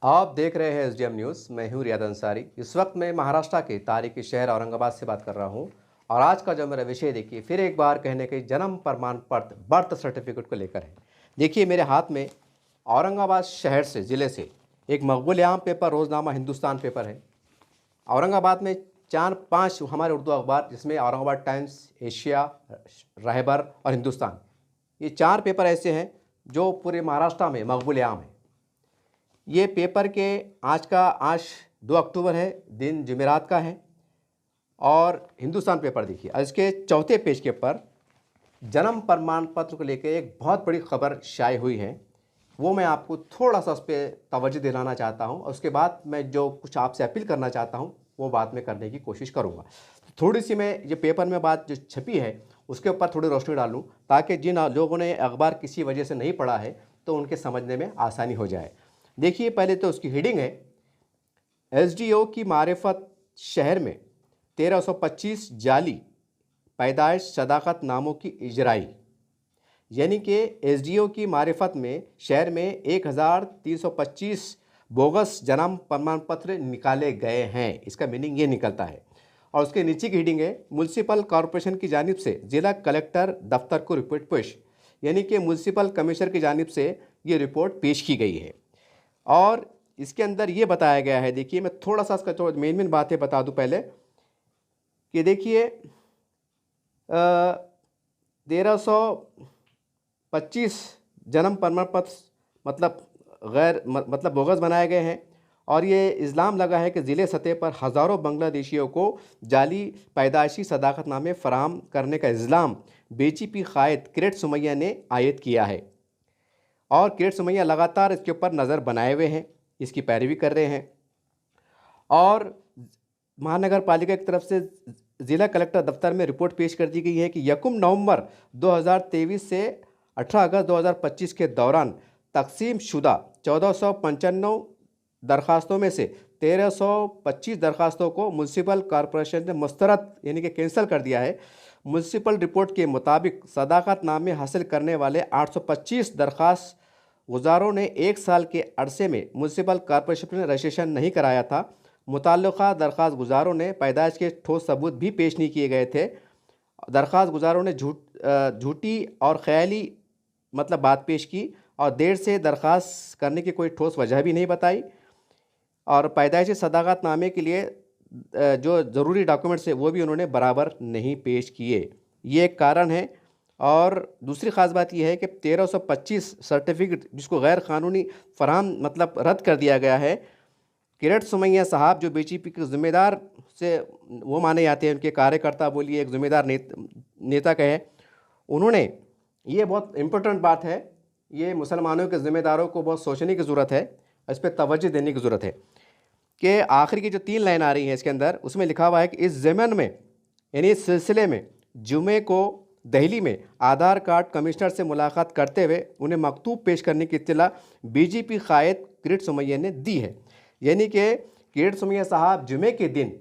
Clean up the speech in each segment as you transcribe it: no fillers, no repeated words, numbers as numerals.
आप देख रहे हैं एसडीएम न्यूज़। मैं हूं रियाद अंसारी। इस वक्त मैं महाराष्ट्र के तारीखी शहर औरंगाबाद से बात कर रहा हूं और आज का जो मेरा विषय देखिए फिर एक बार कहने के जन्म प्रमाण पत्र बर्थ सर्टिफिकेट को लेकर है। देखिए मेरे हाथ में औरंगाबाद शहर से ज़िले से एक मकबूल आम पेपर रोज़नामा हिंदुस्तान पेपर है। औरंगाबाद में 4-5 हमारे उर्दू अखबार जिसमें औरंगाबाद टाइम्स, एशिया, रहबर और हिंदुस्तान, ये 4 पेपर ऐसे हैं जो पूरे महाराष्ट्र में मकबूल आम है। ये पेपर के आज 2 अक्टूबर है, दिन जुमेरात का है। और हिंदुस्तान पेपर देखिए, इसके चौथे पेज के ऊपर जन्म प्रमाण पत्र को लेकर एक बहुत बड़ी खबर शाये हुई है। वो मैं आपको थोड़ा सा उस पर तवज्जो दिलाना चाहता हूँ और उसके बाद मैं जो कुछ आपसे अपील करना चाहता हूँ वो बाद में करने की कोशिश करूँगा। थोड़ी सी मैं ये पेपर में बात जो छपी है उसके ऊपर थोड़ी रोशनी डालूँ ताकि जिन लोगों ने अखबार किसी वजह से नहीं पढ़ा है तो उनके समझने में आसानी हो जाए। देखिए पहले तो उसकी हेडिंग है, एसडीओ की मारिफत शहर में 1325 जाली पैदाइश सदाकत नामों की इजराई। यानी कि एसडीओ की मारिफत में शहर में 1325 बोगस जन्म प्रमाण पत्र निकाले गए हैं। इसका मीनिंग ये निकलता है। और उसके नीचे की हेडिंग है, म्यूनसिपल कॉरपोरेशन की जानिब से जिला कलेक्टर दफ्तर को रिपोर्ट पेश। यानी कि म्यूनसिपल कमिश्नर की जानिब से ये रिपोर्ट पेश की गई है। और इसके अंदर ये बताया गया है, देखिए मैं थोड़ा सा इसका तो मेन बातें बता दूं पहले कि देखिए 1325 जन्म प्रमाण पत्र मतलब बोगस बनाए गए हैं। और ये इल्ज़ाम लगा है कि ज़िले सतह पर हज़ारों बांग्लादेशियों को जाली पैदाइशी सदाकतनामे फराहम करने का इल्ज़ाम बीजेपी कायद किरट सुमैया ने आयद किया है। और किरट सुमैया लगातार इसके ऊपर नज़र बनाए हुए हैं, इसकी पैरवी कर रहे हैं। और महानगर पालिका की तरफ से ज़िला कलेक्टर दफ्तर में रिपोर्ट पेश कर दी गई है कि 1 नवंबर 2023 से 18 अगस्त 2025 के दौरान तकसीम शुदा 1495 दरखास्तों में से 1325 दरखास्तों को म्यूनसिपल कॉरपोरेशन ने मुस्तरद यानी कि कैंसिल कर दिया है। म्यूनसिपल रिपोर्ट के मुताबिक सदाकत नामे हासिल करने वाले 825 दरखास्त गुजारों ने 1 साल के अरसे में म्यूनसिपल कॉरपोरेशन ने रजिस्ट्रेशन नहीं कराया था। मुताल्लिक़ा दरखास्त गुजारों ने पैदाइश के ठोस सबूत भी पेश नहीं किए गए थे। दरखास्त गुजारों ने झूठी और ख्याली बात पेश की और देर से दरखास्त करने की कोई ठोस वजह भी नहीं बताई। और पैदाइशी सदाकत नामे के लिए जो ज़रूरी डॉक्यूमेंट्स है वो भी उन्होंने बराबर नहीं पेश किए, ये एक कारण है। और दूसरी ख़ास बात यह है कि 1325 सर्टिफिकेट जिसको गैर क़ानूनी फराहम रद्द कर दिया गया है। किरट सुमैया साहब जो बीजेपी के ज़िम्मेदार से वो माने जाते हैं, उनके कार्यकर्ता बोलिए, एक ज़िम्मेदार नेता कहे, उन्होंने ये बहुत इम्पोर्टेंट बात है, ये मुसलमानों के ज़िम्मेदारों को बहुत सोचने की ज़रूरत है, इस पर तवज्जो देने की ज़रूरत है कि आखिर की जो 3 लाइन आ रही हैं इसके अंदर, उसमें लिखा हुआ है कि इस ज़मन में यानी इस सिलसिले में जुमे को दिल्ली में आधार कार्ड कमिश्नर से मुलाकात करते हुए उन्हें मकतूब पेश करने की इत्तला बीजेपी कायद किरट सुमैया ने दी है। यानी कि किरट सुमैया साहब जुमे के दिन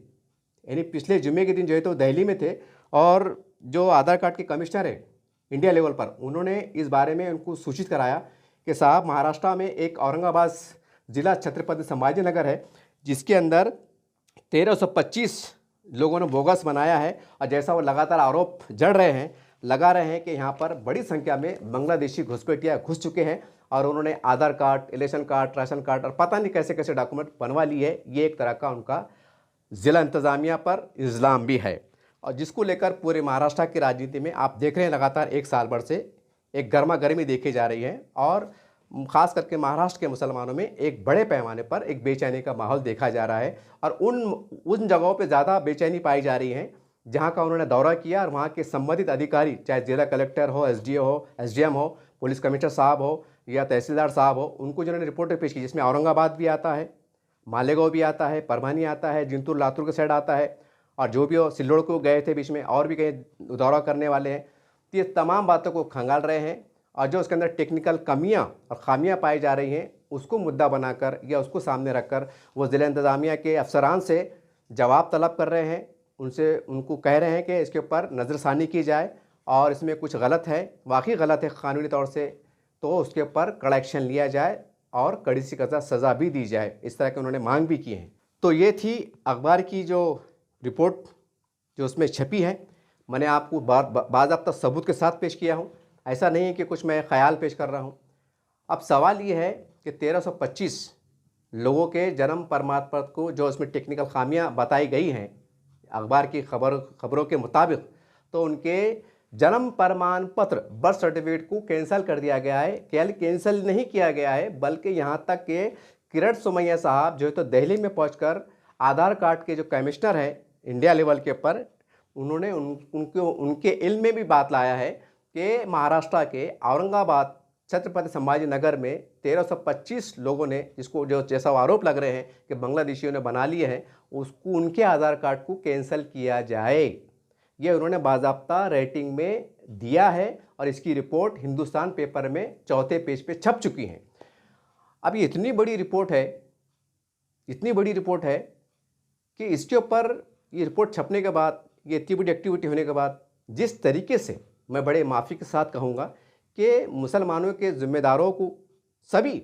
यानी पिछले जुमे के दिन जो है तो दिल्ली में थे और जो आधार कार्ड के कमिश्नर है इंडिया लेवल पर, उन्होंने इस बारे में उनको सूचित कराया कि साहब महाराष्ट्र में एक औरंगाबाद ज़िला छत्रपति संभाजी नगर है जिसके अंदर 1325 लोगों ने बोगस बनाया है। और जैसा वो लगातार आरोप लगा रहे हैं कि यहाँ पर बड़ी संख्या में बांग्लादेशी घुसपैठिया घुस चुके हैं और उन्होंने Aadhaar card, election card, ration card और पता नहीं कैसे कैसे डॉक्यूमेंट बनवा लिए है। ये एक तरह का उनका ज़िला इंतज़ामिया पर इल्ज़ाम भी है और जिसको लेकर पूरे महाराष्ट्र की राजनीति में आप देख रहे हैं लगातार 1 साल भर से एक गर्मा गर्मी देखी जा रही है। और ख़ास करके महाराष्ट्र के मुसलमानों में एक बड़े पैमाने पर एक बेचैनी का माहौल देखा जा रहा है। और उन जगहों पे ज़्यादा बेचैनी पाई जा रही है जहाँ का उन्होंने दौरा किया और वहाँ के संबंधित अधिकारी, चाहे जिला कलेक्टर हो, एसडीओ हो, एसडीएम हो, पुलिस कमिश्नर साहब हो या तहसीलदार साहब हो, उनको जिन्होंने रिपोर्टें पेश की, जिसमें औरंगाबाद भी आता है, मालेगांव भी आता है, परभनी आता है, जिंतूर लातूर के साइड आता है और जो भी हो सिल्लोड़ को गए थे बीच में और भी कहीं दौरा करने वाले हैं। तो ये तमाम बातों को खंगाल रहे हैं और जो उसके अंदर टेक्निकल कमियां और खामियां पाई जा रही हैं उसको मुद्दा बनाकर या उसको सामने रखकर वो ज़िला इंतज़ामिया के अफसरान से जवाब तलब कर रहे हैं। उनको कह रहे हैं कि इसके ऊपर नज़रसानी की जाए और इसमें कुछ गलत है, वाकई गलत है कानूनी तौर से, तो उसके ऊपर कड़ा एक्शन लिया जाए और कड़ी से कड़ी सज़ा भी दी जाए, इस तरह के उन्होंने मांग भी किए हैं। तो ये थी अखबार की जो रिपोर्ट जो उसमें छपी है। मैंने आपको बाज़ाब्ता सबूत के साथ पेश किया हूँ, ऐसा नहीं है कि कुछ मैं ख्याल पेश कर रहा हूँ। अब सवाल ये है कि 1325 लोगों के जन्म प्रमाण पत्र को जो उसमें टेक्निकल खामियां बताई गई हैं अखबार की खबरों के मुताबिक, तो उनके जन्म प्रमाण पत्र बर्थ सर्टिफिकेट को कैंसिल कर दिया गया है। केवल कैंसिल नहीं किया गया है बल्कि यहाँ तक कि किरण सुमैया साहब जो है तो दिल्ली में पहुंचकर आधार कार्ड के जो कमिश्नर है इंडिया लेवल के ऊपर, उन्होंने उनके इल्म में भी बात लाया है कि महाराष्ट्र के औरंगाबाद छत्रपति संभाजी नगर में 1325 लोगों ने, जिसको जो जैसा आरोप लग रहे हैं कि बांग्लादेशियों ने बना लिए हैं, उसको उनके आधार कार्ड को कैंसिल किया जाए। ये उन्होंने बाज़ाब्ता रेटिंग में दिया है और इसकी रिपोर्ट हिंदुस्तान पेपर में चौथे पेज पे छप चुकी है। अब ये इतनी बड़ी रिपोर्ट है कि इसके ऊपर ये रिपोर्ट छपने के बाद, ये इतनी बड़ी एक्टिविटी होने के बाद, जिस तरीके से मैं बड़े माफ़ी के साथ कहूँगा कि मुसलमानों के ज़िम्मेदारों को सभी,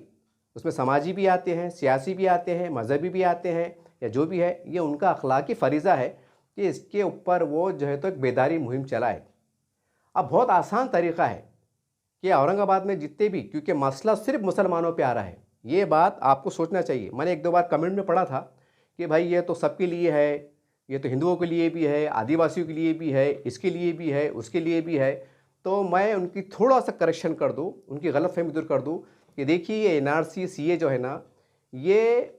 उसमें समाजी भी आते हैं, सियासी भी आते हैं, मजहबी भी आते हैं, या जो भी है, ये उनका अखलाकी फ़रीज़ा है कि इसके ऊपर वो जो है तो एक बेदारी मुहिम चलाए। अब बहुत आसान तरीक़ा है कि औरंगाबाद में जितने भी, क्योंकि मसला सिर्फ मुसलमानों पे आ रहा है, ये बात आपको सोचना चाहिए। मैंने एक दो बार कमेंट में पढ़ा था कि भाई ये तो सबके लिए है, ये तो हिंदुओं के लिए भी है, आदिवासियों के लिए भी है, इसके लिए भी है, उसके लिए भी है। तो मैं उनकी थोड़ा सा करेक्शन कर दूँ, उनकी गलतफहमी दूर कर दूँ कि देखिए ये NRC CA जो है ना, ये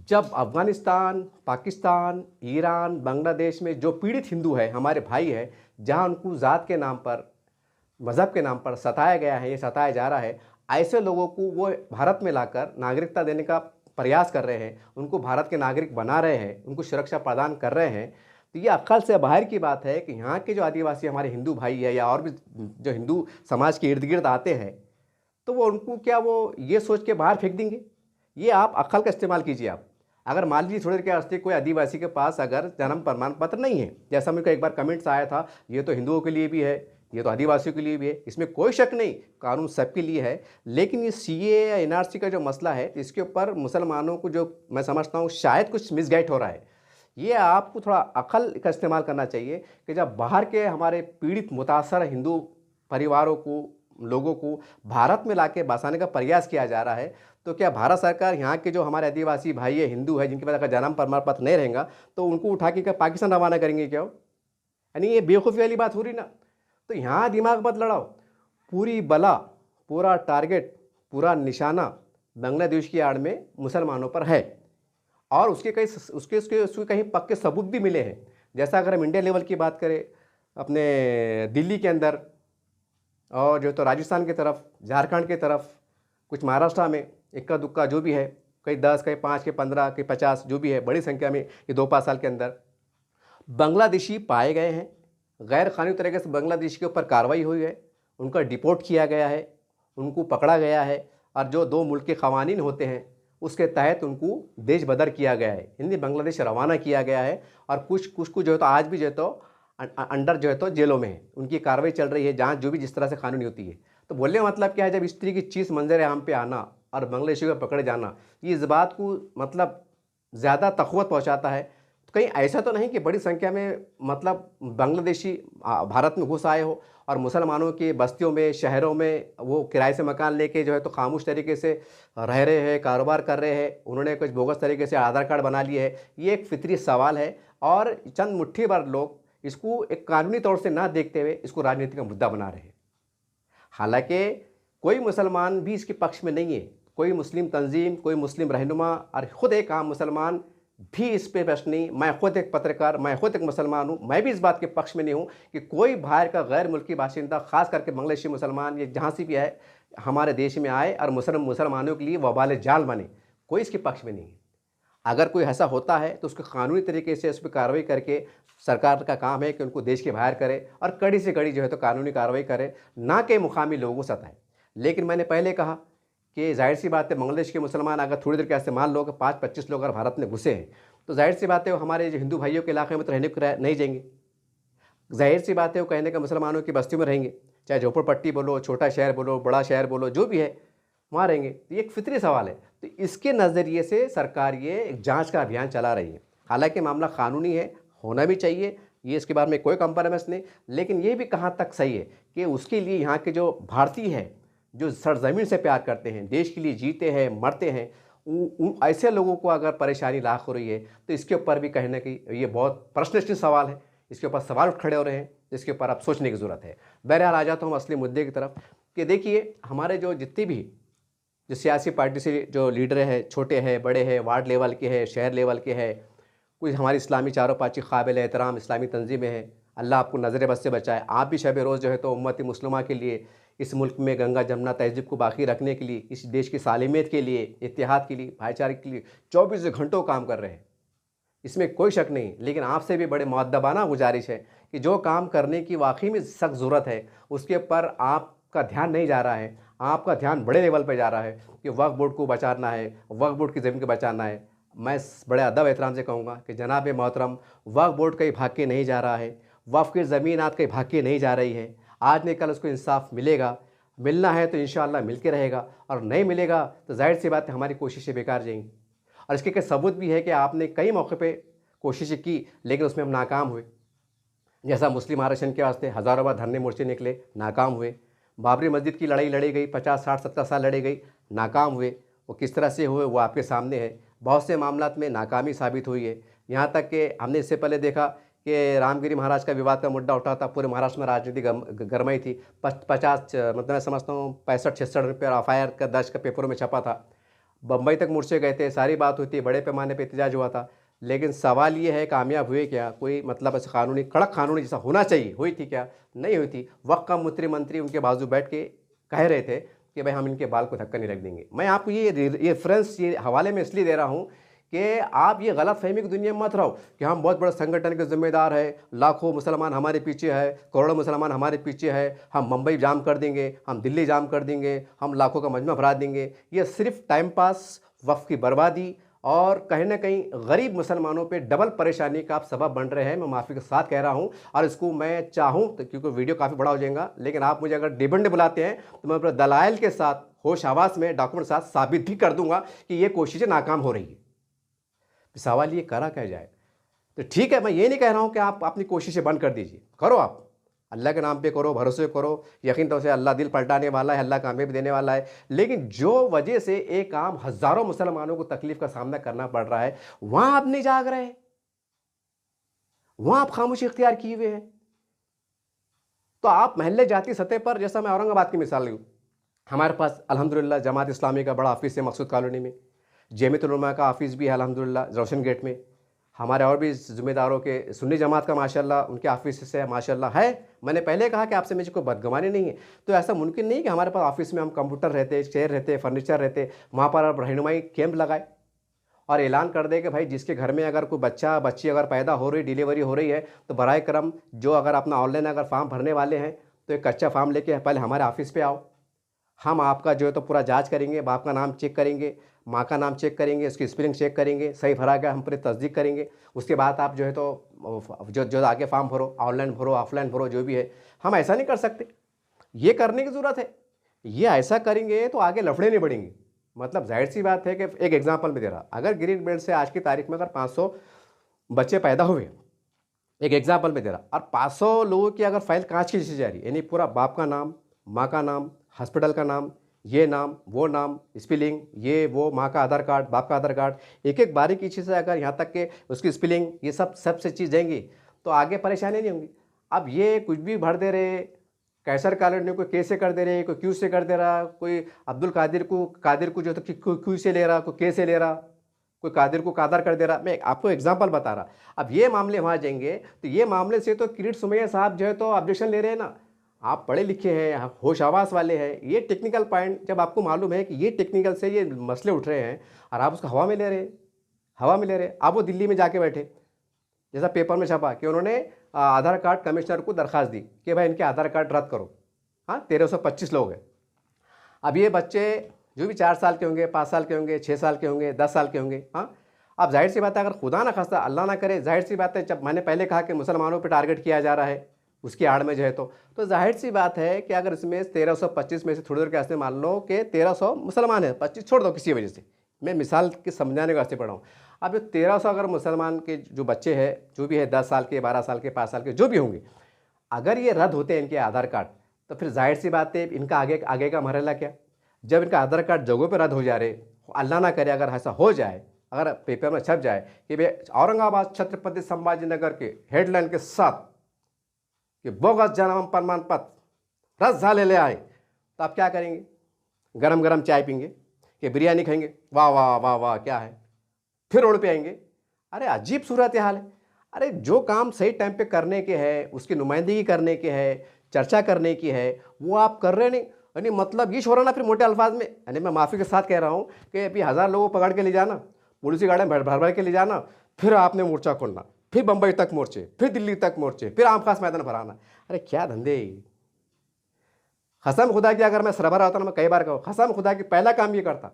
जब अफ़गानिस्तान, पाकिस्तान, ईरान, बांग्लादेश में जो पीड़ित हिंदू है, हमारे भाई है, जहाँ उनको ज़ात के नाम पर, मज़हब के नाम पर सताया गया है, ये सताया जा रहा है, ऐसे लोगों को वो भारत में लाकर नागरिकता देने का प्रयास कर रहे हैं, उनको भारत के नागरिक बना रहे हैं, उनको सुरक्षा प्रदान कर रहे हैं। तो ये अक्ल से बाहर की बात है कि यहाँ के जो आदिवासी हमारे हिंदू भाई है या और भी जो हिंदू समाज के इर्द गिर्द आते हैं, तो वो उनको क्या वो ये सोच के बाहर फेंक देंगे? ये आप अक्ल का इस्तेमाल कीजिए। आप अगर मान लीजिए थोड़ी देर के वास्ते कोई आदिवासी के पास अगर जन्म प्रमाण पत्र नहीं है, जैसा मेरे को एक बार कमेंट्स आया था, ये तो हिंदुओं के लिए भी है, ये तो आदिवासियों के लिए भी है, इसमें कोई शक नहीं, कानून सबके लिए है। लेकिन ये CA या NRC का जो मसला है, इसके ऊपर मुसलमानों को जो मैं समझता हूँ शायद कुछ मिसगाइड हो रहा है। ये आपको थोड़ा अक्ल का इस्तेमाल करना चाहिए कि जब बाहर के हमारे पीड़ित मुतासर हिंदू परिवारों को, लोगों को भारत में लाके बसाने का प्रयास किया जा रहा है, तो क्या भारत सरकार यहाँ के जो हमारे आदिवासी भाई है, हिंदू है, जिनके पास अगर जन्म प्रमाण पत्र नहीं रहेगा, तो उनको उठा के क्या पाकिस्तान रवाना करेंगे क्या? यानी ये बेवकूफ़ी वाली बात हो रही ना। तो यहाँ दिमाग मत लड़ाओ, पूरी बला, पूरा टारगेट, पूरा निशाना बांग्लादेश की आड़ में मुसलमानों पर है और उसके कहीं पक्के सबूत भी मिले हैं। जैसा अगर हम इंडिया लेवल की बात करें, अपने दिल्ली के अंदर और जो तो राजस्थान की तरफ, झारखंड की तरफ, कुछ महाराष्ट्र में इक्का दुक्का जो भी है, कई 10, कई 5, कई 15, कई 50 जो भी है, बड़ी संख्या में ये 2-5 साल के अंदर बांग्लादेशी पाए गए हैं। गैर कानूनी तरीके से बांग्लादेश के ऊपर कार्रवाई हुई है, उनका डिपोर्ट किया गया है, उनको पकड़ा गया है और जो 2 मुल्क के क़वानीन होते हैं उसके तहत उनको देश बदर किया गया है, हिंदी बांग्लादेश रवाना किया गया है। और कुछ को जो है तो आज भी जो है तो अंडर जो है तो जेलों में है, उनकी कार्रवाई चल रही है, जांच जो भी जिस तरह से कानूनी होती है। तो बोलने का मतलब क्या है, जब इस तरह की चीज़ मंजर आम पे आना और बांग्लादेशियों को पकड़े जाना, ये इस बात को मतलब ज़्यादा तक़व्वत पहुँचाता है। तो कहीं ऐसा तो नहीं कि बड़ी संख्या में मतलब बांग्लादेशी भारत में घुस आए हो और मुसलमानों की बस्तियों में, शहरों में वो किराए से मकान लेके जो है तो खामोश तरीके से रह रहे हैं, कारोबार कर रहे हैं, उन्होंने कुछ बोगस तरीके से आधार कार्ड बना लिए है। ये एक फितरी सवाल है और चंद मुट्ठी भर लोग इसको एक कानूनी तौर से ना देखते हुए इसको राजनीति का मुद्दा बना रहे हैं। हालांकि कोई मुसलमान भी इसके पक्ष में नहीं है, कोई मुस्लिम तंजीम, कोई मुस्लिम रहनुमा और ख़ुद एक आम मुसलमान भी इस पे प्रश्न नहीं। मैं खुद एक पत्रकार, मैं खुद एक मुसलमान हूँ, मैं भी इस बात के पक्ष में नहीं हूँ कि कोई बाहर का गैर मुल्की बाशिंदा, ख़ास करके बांग्लादेशी मुसलमान, ये जहाँ से भी आए हमारे देश में आए और मुसलमानों के लिए वबाल जाल बने, कोई इसके पक्ष में नहीं है। अगर कोई ऐसा होता है तो उसको कानूनी तरीके से उस पर कार्रवाई करके, सरकार का काम है कि उनको देश के बाहर करे और कड़ी से कड़ी जो है तो कानूनी कार्रवाई करे, ना कि मुकामी लोगों को सताए। लेकिन मैंने पहले कहा कि जाहिर सी बात है, बांग्लादेश के मुसलमान अगर थोड़ी देर के ऐसे मान लो कि 5-25 लोग अगर भारत में घुसे हैं, तो जाहिर सी बात है वो हमारे जो हिंदू भाइयों के इलाके में तो रहने को नहीं जाएंगे। जाहिर सी बात है वो कहने का मुसलमानों की बस्तियों में रहेंगे, चाहे झोपड़पट्टी बोलो, छोटा शहर बोलो, बड़ा शहर बोलो, जो भी है, वहाँ रहेंगे। तो ये एक फितरी सवाल है। तो इसके नज़रिए से सरकार ये एक जांच का अभियान चला रही है। हालांकि मामला कानूनी है, होना भी चाहिए, ये इसके बारे में कोई कंप्रोमाइज़ नहीं, लेकिन ये भी कहाँ तक सही है कि उसके लिए यहाँ के जो भारतीय हैं, जो सरज़मीन से प्यार करते हैं, देश के लिए जीते हैं, मरते हैं, उन ऐसे लोगों को अगर परेशानी लाख हो रही है, तो इसके ऊपर भी कहीं ना कहीं ये बहुत प्रश्नचिन्ह सवाल है। इसके ऊपर सवाल उठ खड़े हो रहे हैं, जिसके ऊपर आप सोचने की ज़रूरत है। बहरहाल आ जाता हूँ असली मुद्दे की तरफ कि देखिए, हमारे जो जितनी भी जो सियासी पार्टी से जो लीडर है, छोटे हैं, बड़े हैं, वार्ड लेवल के हैं, शहर लेवल के हैं, कोई हमारी इस्लामी चारों पांची काबिल एहतराम इस्लामी तंजीमें हैं, अल्लाह आपको नज़र बद से बचाए। आप भी शब रोज़ जो है तो उम्मत मुस्लिमा के लिए, इस मुल्क में गंगा जमुना तहज़ीब को बाकी रखने के लिए, इस देश की सालिमियत के लिए, इत्तेहाद के लिए, भाईचारे के लिए 24 घंटों काम कर रहे हैं, इसमें कोई शक नहीं। लेकिन आपसे भी बड़े मुअद्दबाना गुजारिश है कि जो काम करने की वाकई में सख्त ज़रूरत है, उसके ऊपर आपका ध्यान नहीं जा रहा है। आपका ध्यान बड़े लेवल पर जा रहा है कि वक्फ बोर्ड को बचाना है, वक्फ बोर्ड की ज़मीन को बचाना है। मैं बड़े अदब एहतराम से कहूँगा कि जनाब मोहतरम, वक्फ बोर्ड कहीं भाग के नहीं जा रहा है, वक्फ की ज़मीन आज कहीं भाग के नहीं जा रही है। आज नहीं कल उसको इंसाफ मिलेगा। मिलना है तो इंशाअल्लाह मिल के रहेगा, और नहीं मिलेगा तो जाहिर सी बात है हमारी कोशिशें बेकार जाएंगी। और इसके कई सबूत भी है कि आपने कई मौके पे कोशिशें की, लेकिन उसमें हम नाकाम हुए। जैसा मुस्लिम आरक्षण के वास्ते हज़ारों बार धरने मोर्चे निकले, नाकाम हुए। बाबरी मस्जिद की लड़ाई लड़ी गई, 50, 60, 70 साल लड़ी गई, नाकाम हुए। वो किस तरह से हुए वो आपके सामने है। बहुत से मामलात में नाकामी साबित हुई है। यहाँ तक कि हमने इससे पहले देखा कि रामगिरी महाराज का विवाद का मुद्दा उठा था, पूरे महाराष्ट्र में राजनीति गरमाई थी। 50 मतलब मैं समझता हूँ 65-66 रुपये FIR का दर्ज का पेपरों में छपा था। बम्बई तक मोर्चे गए थे, सारी बात हुई थी, बड़े पैमाने पर एहतजाज हुआ था। लेकिन सवाल ये है, कामयाब हुए क्या? कोई मतलब ऐसे कानूनी, कड़क कानूनी जैसा होना चाहिए, हुई थी क्या? नहीं हुई थी। वक्त का मंत्री उनके बाजू बैठ के कह रहे थे कि भाई हम इनके बाल को धक्का नहीं रख देंगे। मैं आपको ये रेफरेंस, ये हवाले में इसलिए दे रहा हूँ कि आप ये गलत फहमी की दुनिया में मत रहो कि हम बहुत बड़े संगठन के जिम्मेदार हैं, लाखों मुसलमान हमारे पीछे है, करोड़ों मुसलमान हमारे पीछे है, हम मुंबई जाम कर देंगे, हम दिल्ली जाम कर देंगे, हम लाखों का मजमा भरा देंगे। ये सिर्फ टाइम पास, वक्त की बर्बादी, और कहीं ना कहीं गरीब मुसलमानों पे डबल परेशानी का आप सबब बन रहे हैं। मैं माफ़ी के साथ कह रहा हूं, और इसको मैं चाहूं तो, क्योंकि वीडियो काफ़ी बड़ा हो जाएगा, लेकिन आप मुझे अगर डिबेट बुलाते हैं तो मैं अपने दलाइल के साथ, होश आवास में, डॉक्यूमेंट के साथ साबित भी कर दूंगा कि ये कोशिशें नाकाम हो रही है। सवाल ये करा क्या जाए? तो ठीक है, मैं ये नहीं कह रहा हूं कि आप अपनी कोशिशें बंद कर दीजिए, करो, आप अल्लाह के नाम पे करो, भरोसे करो, यकीन तो से अल्लाह दिल पलटाने वाला है, अल्लाह कामयाबी देने वाला है। लेकिन जो वजह से एक आम हज़ारों मुसलमानों को तकलीफ का सामना करना पड़ रहा है, वहां आप नहीं जाग रहे, वहां आप खामोशी इख्तियार किए हुए हैं। तो आप महल्ले जाती सतह पर, जैसा मैं औरंगाबाद की मिसाल लूँ, हमारे पास अल्हम्दुलिल्लाह जमात इस्लामी का बड़ा ऑफिस है मकसूद कॉलोनी में, जमीयतुल उलमा का ऑफिस भी है अल्हम्दुलिल्लाह रोशन गेट में। हमारे और भी ज़िम्मेदारों के सुन्नी जमात का माशाल्लाह उनके ऑफिस से माशाल्लाह है। मैंने पहले कहा कि आपसे मुझे कोई बदगुमानी नहीं है। तो ऐसा मुमकिन नहीं कि हमारे पास ऑफिस में हम कंप्यूटर रहते, चेयर रहते, फर्नीचर रहते, वहाँ पर आप रहनुमाई कैंप लगाए और ऐलान कर दे कि भाई जिसके घर में अगर कोई बच्चा बच्ची अगर पैदा हो रही, डिलीवरी हो रही है, तो बराए करम जो अगर अपना ऑनलाइन अगर फॉर्म भरने वाले हैं तो एक कच्चा फॉर्म लेके पहले हमारे ऑफिस पे आओ। हम आपका जो है तो पूरा जांच करेंगे, बाप का नाम चेक करेंगे, माँ का नाम चेक करेंगे, उसकी स्पेलिंग चेक करेंगे, सही भरा गया हम पूरी तस्दीक करेंगे। उसके बाद आप जो है तो जो आगे फॉर्म भरो, ऑनलाइन भरो, ऑफलाइन भरो, जो भी है। हम ऐसा नहीं कर सकते, ये करने की ज़रूरत है। ये ऐसा करेंगे तो आगे लफड़े नहीं बढ़ेंगे। मतलब जाहिर सी बात है कि एक एग्जाम्पल में दे रहा, अगर ग्रीन बेल्ट से आज की तारीख में अगर 500 बच्चे पैदा हुए, एक एग्जाम्पल में दे रहा, और 500 लोगों की अगर फाइल कांच की जा रही, यानी पूरा बाप का नाम, माँ का नाम, हॉस्पिटल का नाम, ये नाम, वो नाम, स्पेलिंग, ये वो, माँ का आधार कार्ड, बाप का आधार कार्ड, एक एक बारीकी चीज़ से अगर यहाँ तक कि उसकी स्पेलिंग, ये सबसे चीज़ देंगी तो आगे परेशानी नहीं होंगी। अब ये कुछ भी भर दे रहे, कैसर कॉलोनी को के से कर दे रहे, कोई क्यू से कर दे रहा, कोई अब्दुल कादिर को जो तो क्यू से ले रहा, कोई के से ले रहा, कोई कादिर को कादर कर दे रहा। मैं आपको एग्जांपल बता रहा। अब ये मामले वहाँ जाएंगे तो ये मामले से तो किरीट सुमैया साहब जो है तो ऑब्जेक्शन ले रहे हैं ना। आप पढ़े लिखे हैं, होश आवास वाले हैं, ये टेक्निकल पॉइंट जब आपको मालूम है कि ये टेक्निकल से ये मसले उठ रहे हैं और आप उसको हवा में ले रहे हैं, हवा में ले रहे हैं। आप वो दिल्ली में जाके बैठे, जैसा पेपर में छपा कि उन्होंने आधार कार्ड कमिश्नर को दरख्वास्त दी कि भाई इनके आधार कार्ड रद्द करो। हाँ, 1325 लोग हैं। अब ये बच्चे जो भी 4 साल के होंगे, 5 साल के होंगे, 6 साल के होंगे, 10 साल के होंगे। हाँ, अब जाहिर सी बात है, अगर खुदा ना खास्ता अल्लाह ना करे, जाहिर सी बात है, जब मैंने पहले कहा कि मुसलमानों पर टारगेट किया जा रहा है, उसकी आड़ में जो है तो जाहिर सी बात है कि अगर इसमें 1325 में से थोड़ी देर के वास्ते मान लो कि 1300 मुसलमान है, 25 छोड़ दो किसी वजह से, मैं मिसाल के समझाने के वास्ते पढ़ा हूँ। अब जो 1300 अगर मुसलमान के जो बच्चे हैं, जो भी है 10 साल के, 12 साल के, 5 साल के, जो भी होंगे, अगर ये रद्द होते हैं इनके आधार कार्ड, तो फिर जाहिर सी बात है इनका आगे आगे का मरहला क्या। जब इनका आधार कार्ड जगहों पर रद्द हो जा रहे, अल्लाह ना करे अगर ऐसा हो जाए, अगर पेपर में छप जाए कि भाई औरंगाबाद छत्रपति संभाजी नगर के हेडलाइन के साथ कि बोगस जन्म प्रमाण पत्र रद्द झालेले आए, तो आप क्या करेंगे? गरम गरम चाय पीएंगे कि बिरयानी खाएंगे, वाह वाह वाह वाह क्या है, फिर रोड पे आएंगे। अरे अजीब सूरत हाल है। अरे जो काम सही टाइम पे करने के है, उसकी नुमाइंदगी करने के है, चर्चा करने की है, वो आप कर रहे नहीं। यानी मतलब ये हो रहा ना, फिर मोटे अल्फाज में, यानी मैं माफ़ी के साथ कह रहा हूँ कि अभी 1000 लोगों को पकड़ के ले जाना, पुलिस की गाड़ी में भर भर के ले जाना, फिर आपने मोर्चा खोलना, फिर बम्बई तक मोर्चे, फिर दिल्ली तक मोर्चे, फिर आम खास मैदान भराना। अरे क्या धंधे। कसम खुदा की अगर मैं सरबराह होता ना, मैं कई बार कहूँ कसम खुदा की पहला काम ये करता,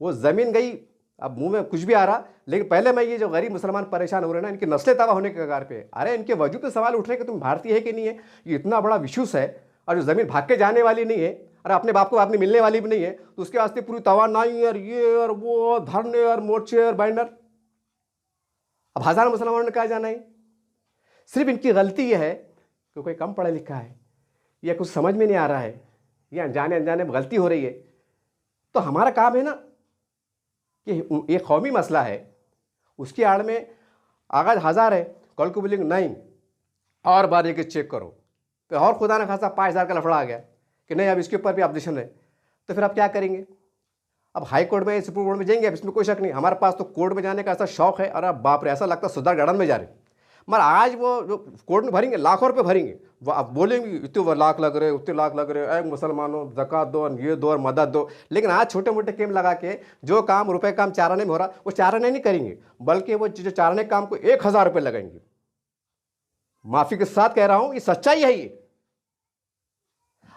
वो ज़मीन गई, अब मुंह में कुछ भी आ रहा, लेकिन पहले मैं ये जो गरीब मुसलमान परेशान हो रहे हैं ना, इनकी नस्लें तबाह होने के कगार पे। अरे इनके वजूद पे सवाल उठ रहे कि तुम भारतीय है कि नहीं है। ये इतना बड़ा विश्वस है, और जो ज़मीन भाग के जाने वाली नहीं है, और अपने बाप को आपने मिलने वाली भी नहीं है, तो उसके वास्ते पूरी तवानाई और ये और वो धरने और मोर्चे और बैनर। अब हज़ार मुसलमानों ने कहा जाना है। सिर्फ इनकी गलती यह है कि कोई कम पढ़ा लिखा है, या कुछ समझ में नहीं आ रहा है, या अनजाने अनजाने में गलती हो रही है। तो हमारा काम है ना कि ये कौमी मसला है, उसकी आड़ में आगाज 1000 है, कल को बोलेंगे नहीं और बार एक चेक करो, तो और खुदा ना खासा 5000 का लफड़ा आ गया कि नहीं अब इसके ऊपर भी ऑब्जेक्शन है, तो फिर आप क्या करेंगे? अब हाई कोर्ट में, सुप्रीम कोर्ट में जाएंगे, अब इसमें कोई शक नहीं। हमारे पास तो कोर्ट में जाने का ऐसा शौक है, और अब बाप रे ऐसा लगता है सुधार गार्डन में जा रहे। मगर आज वो जो कोर्ट में भरेंगे, लाखों रुपये भरेंगे, वो अब बोलेंगे इतने लाख लग रहे, उतने लाख लग रहे, ऐ मुसलमानों ज़कात दो, ये दो और मदद दो। लेकिन आज छोटे मोटे केम लगा के जो काम रुपए काम 4 आने में हो रहा, वो 4 आने नहीं करेंगे, बल्कि वो जो 4 आने काम को 1000 रुपये लगाएंगे। माफ़ी के साथ कह रहा हूँ, ये सच्चाई है ये।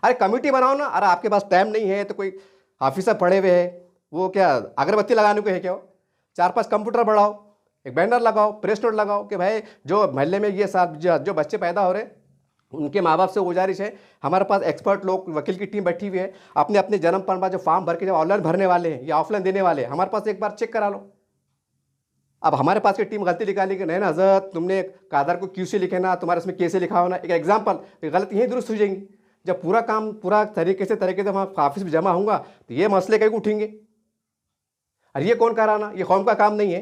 अरे कमेटी बनाओ ना। अरे आपके पास टाइम नहीं है तो कोई ऑफिसर पढ़े हुए है, वो क्या अगरबत्ती लगाने को है क्या? 4-5 कंप्यूटर बढ़ाओ, एक बैनर लगाओ, प्रेस नोट लगाओ कि भाई जो मोहल्ले में ये साथ जो बच्चे पैदा हो रहे हैं, उनके माँ बाप से गुजारिश है, हमारे पास एक्सपर्ट लोग, वकील की टीम बैठी हुई है, अपने अपने जन्म प्रमाण जो फॉर्म भर के जो ऑनलाइन भरने वाले हैं या ऑफलाइन देने वाले हैं, हमारे पास एक बार चेक करा लो। अब हमारे पास की टीम गलती निकाली कि नहीं ना हजरत, तुमने कादर को क्यू से लिखे ना, तुम्हारे इसमें के से लिखा हो ना, एक एग्जाम्पल, गलती यहीं दुरुस्त हो जाएंगी। जब पूरा काम पूरा तरीके से वहाँ ऑफिस में जमा होगा, तो ये मसले कहीं उठेंगे। अरे ये कौन कराना? ये कौम का काम नहीं है,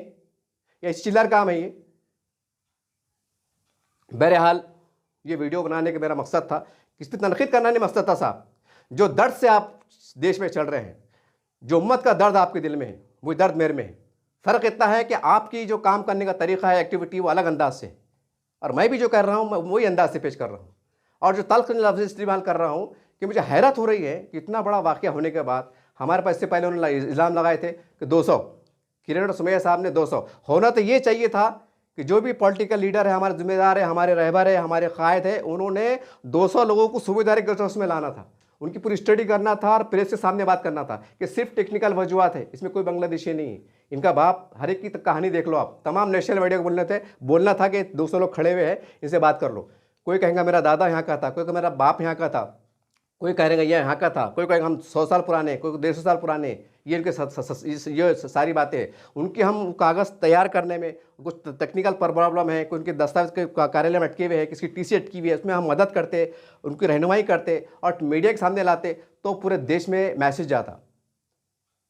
ये चिल्लर काम है ये। बहरहाल ये वीडियो बनाने का मेरा मकसद था, किसी तनकीद करना नहीं मकसद था साहब। जो दर्द से आप देश में चल रहे हैं, जो उम्मत का दर्द आपके दिल में है, वो दर्द मेरे में है। फ़र्क इतना है कि आपकी जो काम करने का तरीका है, एक्टिविटी, वो अलग अंदाज से, और मैं भी जो कर रहा हूँ मैं वही अंदाज से पेश कर रहा हूँ। और जो तल्ख लफ्ज़ इस्तेमाल कर रहा हूँ कि मुझे हैरत हो रही है कि इतना बड़ा वाक़या होने के बाद हमारे पास इससे पहले उन्होंने इल्ज़ाम लगाए थे कि 200, किरण और सुमैया साहब ने 200 होना तो ये चाहिए था कि जो भी पॉलिटिकल लीडर है, हमारे जिम्मेदार है, हमारे रहबर है, हमारे कायद है, उन्होंने 200 लोगों को सूबेदारी के उसमें लाना था, उनकी पूरी स्टडी करना था और प्रेस के सामने बात करना था कि सिर्फ टेक्निकल वजूहत है, इसमें कोई बांग्लादेशी नहीं है। इनका बाप, हर एक की कहानी देख लो आप, तमाम नेशनल मीडिया को बोलना था कि 200 लोग खड़े हुए हैं, इनसे बात कर लो। कोई कहेगा मेरा दादा यहाँ का था, कोई कहेगा मेरा बाप यहाँ का था, कोई कहेगा ये यहाँ का था, कोई कहेगा हम 100 साल पुराने, कोई 150 साल पुराने। ये इनके ये सारी बातें उनकी, हम कागज़ तैयार करने में कुछ टेक्निकल प्रॉब्लम है, कोई उनके दस्तावेज के कार्यालय में अटके हुए हैं, किसकी टीसी अटकी हुई है, उसमें हम मदद करते, उनकी रहनुमाई करते और मीडिया के सामने लाते, तो पूरे देश में मैसेज जाता।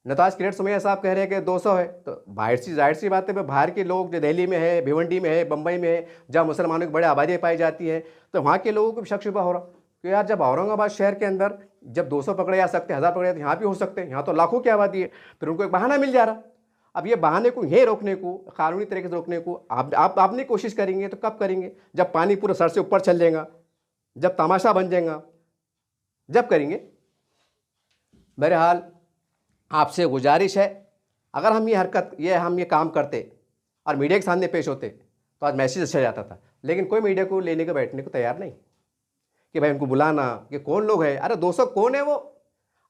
न तो आज किरण सुमैया साहब कह रहे हैं कि 200 है, तो जाहिर सी बात है, बाहर के लोग जो दिल्ली में है, भिवंडी में है, बम्बई में है, जहाँ मुसलमानों की बड़ी आबादी पाई जाती है, तो वहाँ के लोगों को भी शक शुबा हो रहा कि यार जब औरंगाबाद शहर के अंदर जब 200 पकड़े जा सकते हैं, 1000 पकड़े, यहाँ भी हो सकते हैं, यहाँ तो लाखों की आबादी है, फिर उनको एक बहाना मिल जा रहा। अब ये बहाने को यहीं रोकने को, कानूनी तरीके से रोकने को आप नहीं कोशिश करेंगे तो कब करेंगे? जब पानी पूरे सर से ऊपर चल जाएगा, जब तमाशा बन जाएगा, जब करेंगे। बहरहाल आपसे गुजारिश है, अगर हम ये काम करते और मीडिया के सामने पेश होते तो आज मैसेज अच्छा जाता था, लेकिन कोई मीडिया को लेने को बैठने को तैयार नहीं कि भाई उनको बुलाना कि कौन लोग है। अरे 200 कौन है? वो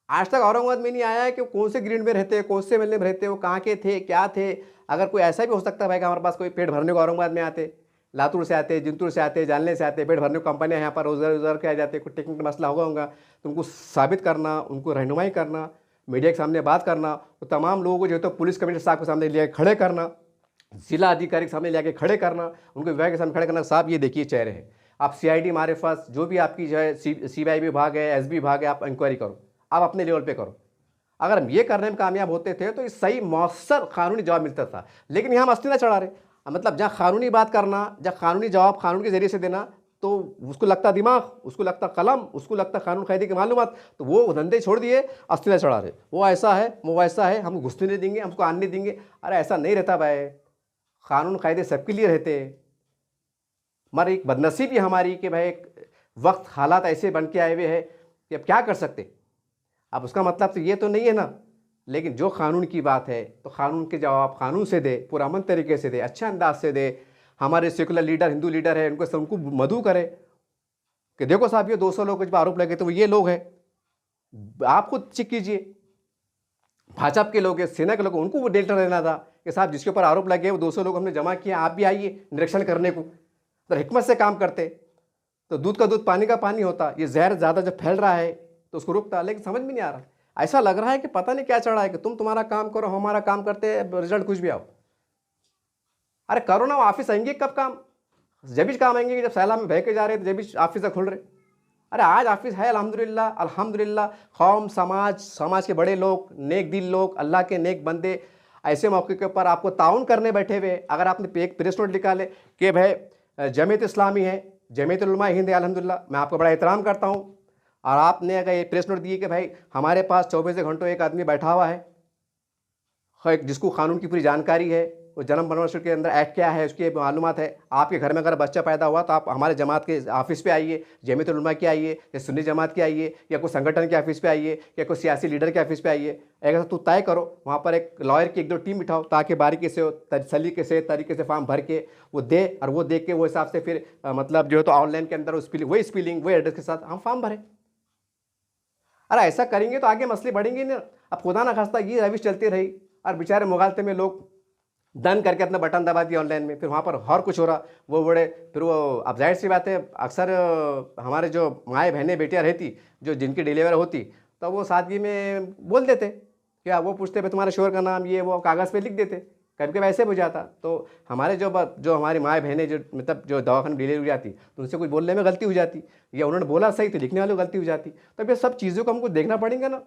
आज तक औरंगाबाद में नहीं आया है कि कौन से ग्रीड में रहते हैं, कौन से महल्ले में रहते हैं, वो कहाँ के थे, क्या थे। अगर कोई ऐसा भी हो सकता है भाई कि हमारे पास कोई पेट भरने को औरंगाबाद में आते, लातूर से आते, जिंतूर से आते, जानले से आते, पेट भरने को कंपनियाँ यहाँ पर रोज़गार के आ जाते, कुछ टेक्निकल मसला होगा तो उनको साबित करना, उनको रहनुमाई करना, मीडिया के सामने बात करना, तो तमाम लोगों को जो है तो पुलिस कमिश्नर साहब के सामने ले खड़े करना, जिला अधिकारी के सामने ले आके खड़े करना, उनको विभाग के सामने खड़े करना, साहब ये देखिए चेहरे हैं, आप CID हमारे पास जो भी आपकी जो है CBI विभाग है, SB विभाग है, आप इंक्वायरी करो, आप अपने लेवल पे करो। अगर हम ये करने में कामयाब होते थे तो इस सही मौसर कानूनी जवाब मिलता था। लेकिन यहाँ हम अस्तिना चढ़ा रहे, मतलब जहाँ कानूनी बात करना, जहाँ कानूनी जवाब कानून के जरिए से देना, तो उसको लगता दिमाग, उसको लगता कलम, उसको लगता कानून कायदे की मालूमात, तो वो धंधे छोड़ दिए, अस्तिना चढ़ा रहे, वो ऐसा है, वो वैसा है, हम घुसने नहीं देंगे, हमको आने नहीं देंगे। अरे ऐसा नहीं रहता भाई, कानून कायदे सबके लिए रहते। मगर एक बदनसीबी हमारी कि भाई वक्त हालात ऐसे बन के आए हुए हैं कि अब क्या कर सकते। अब उसका मतलब तो ये तो नहीं है ना, लेकिन जो कानून की बात है तो कानून के जवाब कानून से दे, पुरअमन तरीके से दे, अच्छे अंदाज से दे। हमारे सेकुलर लीडर, हिंदू लीडर है, उनको मदऊ करे कि देखो साहब ये 200 लोग जब आरोप लगे तो वो ये लोग हैं, आप खुद चेक कीजिए। भाजपा के लोग हैं, सेना के लोग, उनको वो डेल्टा देना था कि साहब जिसके ऊपर आरोप लगे वो 200 लोग हमने जमा किया, आप भी आइए निरीक्षण करने को। तो हिकमत से काम करते तो दूध का दूध पानी का पानी होता। ये जहर ज़्यादा जब फैल रहा है तो उसको रुकता, लेकिन समझ में नहीं आ रहा। ऐसा लग रहा है कि पता नहीं क्या चढ़ा है कि तुम तुम्हारा काम करो, हमारा काम करते, रिजल्ट कुछ भी आओ। अरे करो ना, ऑफिस आएंगे कब काम? जब भी काम आएंगे जब सैलाब में बह के जा रहे थे, जब भी ऑफिस खुल रहे। अरे आज ऑफिस है, अल्हम्दुलिल्लाह अल्हम्दुलिल्लाह। कौम, समाज के बड़े लोग, नेक दिल लोग, अल्लाह के नेक बंदे ऐसे मौके के ऊपर आपको ताउन करने बैठे हुए। अगर आपने एक प्रेस नोट निकाले कि भाई जमीयत इस्लामी है, जमीयत उलमा हिंद है, अल्हम्दुलिल्लाह मैं आपको बड़ा एहतराम करता हूँ, और आपने अगर ये प्रेस नोट दिए कि भाई हमारे पास 24 घंटों एक आदमी बैठा हुआ है जिसको कानून की पूरी जानकारी है, वो जन्म प्रमाण पत्र के अंदर एक्ट क्या है उसकी मालूमात है। आपके घर में अगर बच्चा पैदा हुआ तो आप हमारे जमात के ऑफिस पे आइए, जमीयत उलमा के आइए, या सुन्नी जमात के आइए, या कोई संगठन के ऑफिस पे आइए, या कोई सियासी लीडर के ऑफिस पे आइए। अगर तो तय करो, वहाँ पर एक लॉयर की 1-2 टीम बिठाओ ताकि बारीकी से, सलीके से, तरीके से फॉर्म भर के वो दे, और वो देख के वो हिसाब से फिर मतलब जो है तो ऑनलाइन के अंदर वही स्पेलिंग वही एड्रेस के साथ हम फॉर्म भरें। अरे ऐसा करेंगे तो आगे मसले बढ़ेंगे ना। अब खुदा ना खास्ता ये रविश चलती रही और बेचारे मुगालते में लोग डन करके अपना बटन दबा दिया ऑनलाइन में, फिर वहाँ पर और कुछ हो रहा, वो बड़े फिर वो। अब जाहिर सी बात है, अक्सर हमारे जो माएँ बहनें बेटियाँ रहती जो जिनकी डिलीवर होती, तो वो सादगी में बोल देते क्या, वो पूछते भाई तुम्हारे शोहर का नाम ये वो, कागज़ पे लिख देते, कभी कभी ऐसे हो जाता। तो हमारे जो हमारी माएँ बहनें जो मतलब जो दवाखाने डिलीवरी हो जाती तो उनसे कुछ बोलने में गलती हो जाती, या उन्होंने बोला सही तो लिखने वालों गलती हो जाती। तो ये सब चीज़ों को हमको देखना पड़ेगा ना,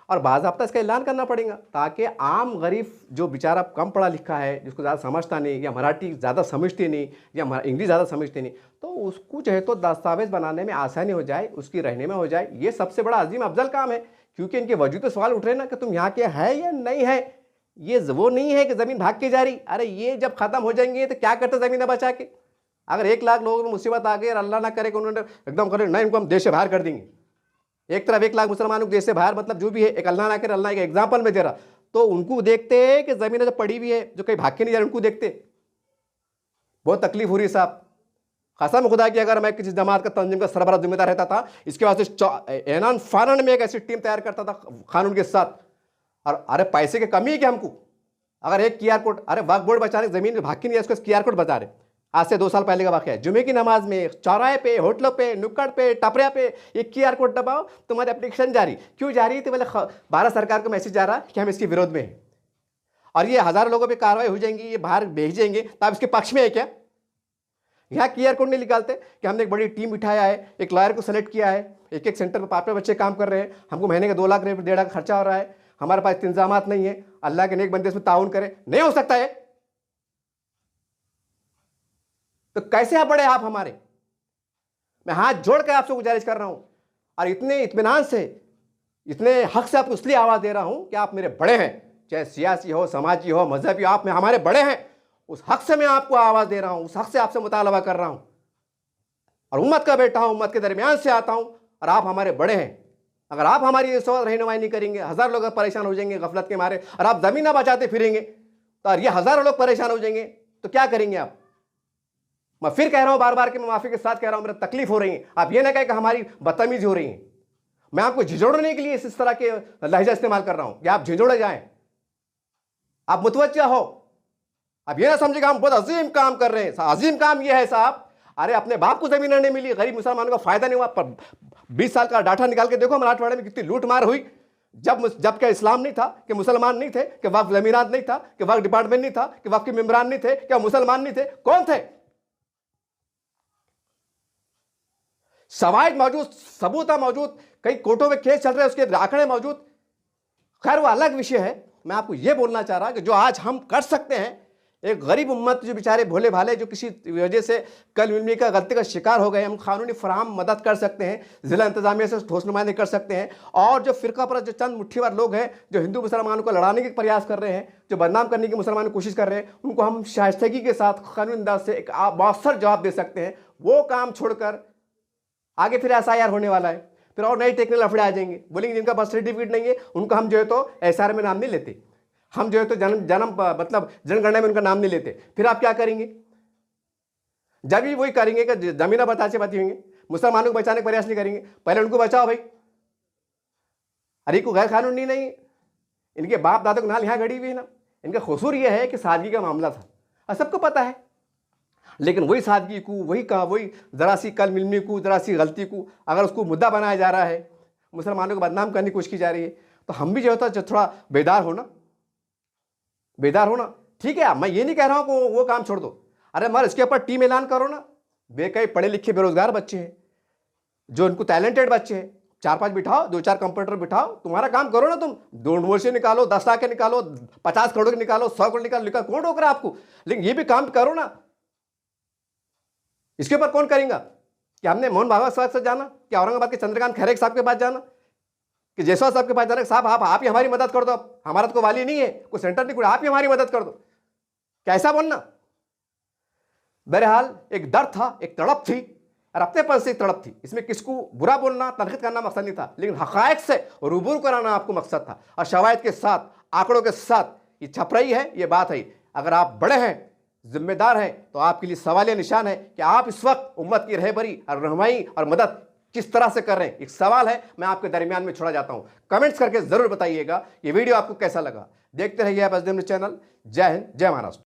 और बाज़ाब्ता इसका ऐलान करना पड़ेगा, ताकि आम गरीब जो बेचारा कम पढ़ा लिखा है, जिसको ज़्यादा समझता नहीं, या मराठी ज़्यादा समझते नहीं, या इंग्लिश ज़्यादा समझते नहीं, तो उसको जो है तो दस्तावेज़ बनाने में आसानी हो जाए, उसकी रहने में हो जाए। ये सबसे बड़ा अजीम अफजल काम है, क्योंकि इनके वजूद तो सवाल उठ रहे ना कि तुम यहाँ के है या नहीं है। ये वो नहीं है कि ज़मीन भाग के जा रही। अरे ये जब ख़त्म हो जाएंगे तो क्या करते ज़मीन बचा के? अगर 1 लाख लोगों में मुसीबत आ गई और अल्लाह ना करे कि उन्होंने एकदम करे नहीं, इनको हम देश से बाहर कर देंगे, एक तरफ 1 लाख मुसलमानों को देश से बाहर, मतलब जो भी है, एक अल्लाह ना करे, अल्लाह एक एग्जाम्पल में दे रहा, तो उनको देखते हैं कि ज़मीन जो पड़ी हुई है, जो कहीं भाग के नहीं जा रही, उनको देखते बहुत तकलीफ हो रही है साहब। कसम खुदा की अगर मैं किसी जमात का तंजीम का सरबराह जिम्मेदार रहता था, इसके वास्ते ऐलान फ़ौरन में एक ऐसी टीम तैयार करता था कानून के साथ। और अरे पैसे की कमी है क्या हमको? अगर एक QR कोड, अरे वक्फ बोर्ड बचाने ज़मीन में भाग के नहीं है, उसको QR कोड बता रहे। आज से 2 साल पहले का वाक़या है, जुमे की नमाज में चौराहे पे, होटलों पे, नुक्कड़ पे, टपरिया पे एक QR कोड दबाओ, तुम्हारी एप्लीकेशन जारी। क्यों जारी है? तो बोले भारत सरकार को मैसेज जा रहा है कि हम इसके विरोध में हैं, और ये हज़ारों लोगों पे कार्रवाई हो जाएंगी, ये बाहर भेजेंगे, तो आप इसके पक्ष में है क्या? यहाँ QR कोड नहीं निकालते कि हमने एक बड़ी टीम बिठाया है, एक लॉयर को सेलेक्ट किया है, एक सेंटर पर 5 बच्चे काम कर रहे हैं, हमको महीने का 2 लाख रुपये 1.5 लाख खर्चा हो रहा है, हमारे पास इंतजामात नहीं है, अल्लाह के नेक बंदे इसमें ताउन करे, नहीं हो सकता है। तो कैसे आप बड़े आप हमारे? मैं हाथ जोड़ कर आपसे गुजारिश कर रहा हूं, और इतने इत्मीनान से, इतने हक से आपको इसलिए आवाज़ दे रहा हूं कि आप मेरे बड़े हैं, चाहे सियासी हो, समाजी हो, मजहबी हो, आप में हमारे बड़े हैं। उस हक से मैं आपको आवाज़ दे रहा हूं, उस हक से आपसे मुतालबा कर रहा हूं, और उम्मत का बेटा हूं, उम्मत के दरमियान से आता हूं, और आप हमारे बड़े हैं। अगर आप हमारी इस वक्त रहनुमाई नहीं करेंगे, 1000 लोग परेशान हो जाएंगे गफलत के मारे, और आप ज़मीन ना बचाते फिरेंगे, तो ये 1000 लोग परेशान हो जाएंगे, तो क्या करेंगे आप? मैं फिर कह रहा हूं, बार बार कि मैं माफ़ी के साथ कह रहा हूं, मेरा तकलीफ हो रही है। आप ये ना कहें कि हमारी बदतमीजी हो रही है। मैं आपको झिझोड़ने के लिए इस तरह के लहजा इस्तेमाल कर रहा हूं कि आप झिझोड़े जाएं, आप मुतवज्जा हो, अब ये ना समझेगा हम बहुत अजीम काम कर रहे हैं। अजीम काम ये है साहब, अरे अपने बाप को जमीन नहीं मिली, गरीब मुसलमानों का फायदा नहीं हुआ। पर 20 साल का डाटा निकाल के देखो मराठवाड़े में कितनी लूट मार हुई। जब क्या इस्लाम नहीं था, कि मुसलमान नहीं थे, कि वक्फ जमीनात नहीं था, कि वक्फ डिपार्टमेंट नहीं था, कि वक्फ के मेंबरान नहीं थे, क्या मुसलमान नहीं थे? कौन थे? शवाहिद मौजूद, सबूत मौजूद, कई कोर्टों में केस चल रहे हैं, उसके आंकड़े मौजूद। खैर वो अलग विषय है। मैं आपको यह बोलना चाह रहा कि जो आज हम कर सकते हैं, एक गरीब उम्मत जो बेचारे भोले भाले जो किसी वजह से कल मिलने का गलती का शिकार हो गए, हम कानूनी फराहम मदद कर सकते हैं, जिला इंतजामिया से ठोस नुमाइंदगी कर सकते हैं। और जो फिरका पर जो चंद मुट्ठीवार लोग हैं जो हिंदू मुसलमानों को लड़ाने के प्रयास कर रहे हैं, जो बदनाम करने की मुसलमानों की कोशिश कर रहे हैं, उनको हम शाइस्तगी के साथ कानूनी अंदाज से एक मौसर जवाब दे सकते हैं। वो काम छोड़कर आगे फिर SIR होने वाला है, फिर और नई टेक्निकल लफड़े आ जाएंगे। बोलेंगे जिनका बर्थ सर्टिफिकेट नहीं है उनका हम जो है तो SIR में नाम नहीं लेते, हम जो है तो मतलब जनगणना में उनका नाम नहीं लेते। फिर आप क्या करेंगे? जब भी वही करेंगे कि जमीना बताचे बाती होंगे, मुसलमानों को बचाने का प्रयास नहीं करेंगे। पहले उनको बचाओ भाई। अरे को गैर कानूनी नहीं, इनके बाप दादा को नाल यहां घड़ी हुई है ना। इनका कसूर यह है कि सादगी का मामला था और सबको पता है, लेकिन वही सादगी को, वही जरा सी कल मिलने को, जरा सी गलती को अगर उसको मुद्दा बनाया जा रहा है, मुसलमानों को बदनाम करने की कोशिश की जा रही है, तो हम भी जो होता है थोड़ा बेदार होना। ठीक है, मैं ये नहीं कह रहा हूं कि वो काम छोड़ दो। अरे मगर इसके ऊपर टीम ऐलान करो ना। बेकई पढ़े लिखे बेरोजगार बच्चे हैं, जो उनको टैलेंटेड बच्चे हैं, 4-5 बिठाओ, 2-4 कंप्यूटर बिठाओ, तुम्हारा काम करो ना। तुम 2 यूनिवर्सिटी निकालो, 10 लाख के निकालो, 50 करोड़ के निकालो, 100 करोड़ निकालो, कौन रोक रहा है आपको? लेकिन ये भी काम करो ना। इसके ऊपर कौन करेगा? कि हमने मोहन भागवत साहब से जाना, कि औरंगाबाद के चंद्रकांत खैरे साहब के पास जाना, कि जयसवाल साहब के पास जाना, साहब आप ही हमारी मदद कर दो, हमारा तो कोई वाली नहीं है, कोई सेंटर नहीं, कोई आप ही हमारी मदद कर दो। कैसा बोलना? बहरहाल एक डर था, एक तड़प थी, और अपने पन से तड़प थी। इसमें किसको बुरा बोलना, तनकीद करना मकसद नहीं था, लेकिन हकायक से रूबरू कराना आपको मकसद था। और शवाहिद के साथ, आंकड़ों के साथ ये छप रही है, ये बात है। अगर आप बड़े हैं, जिम्मेदार हैं, तो आपके लिए सवालिया निशान है कि आप इस वक्त उम्मत की रहबरी और रहनुमाई और मदद किस तरह से कर रहे हैं। एक सवाल है, मैं आपके दरमियान में छोड़ा जाता हूं। कमेंट्स करके जरूर बताइएगा ये वीडियो आपको कैसा लगा। देखते रहिए आप SDM न्यूज़ चैनल। जय हिंद, जय महाराष्ट्र।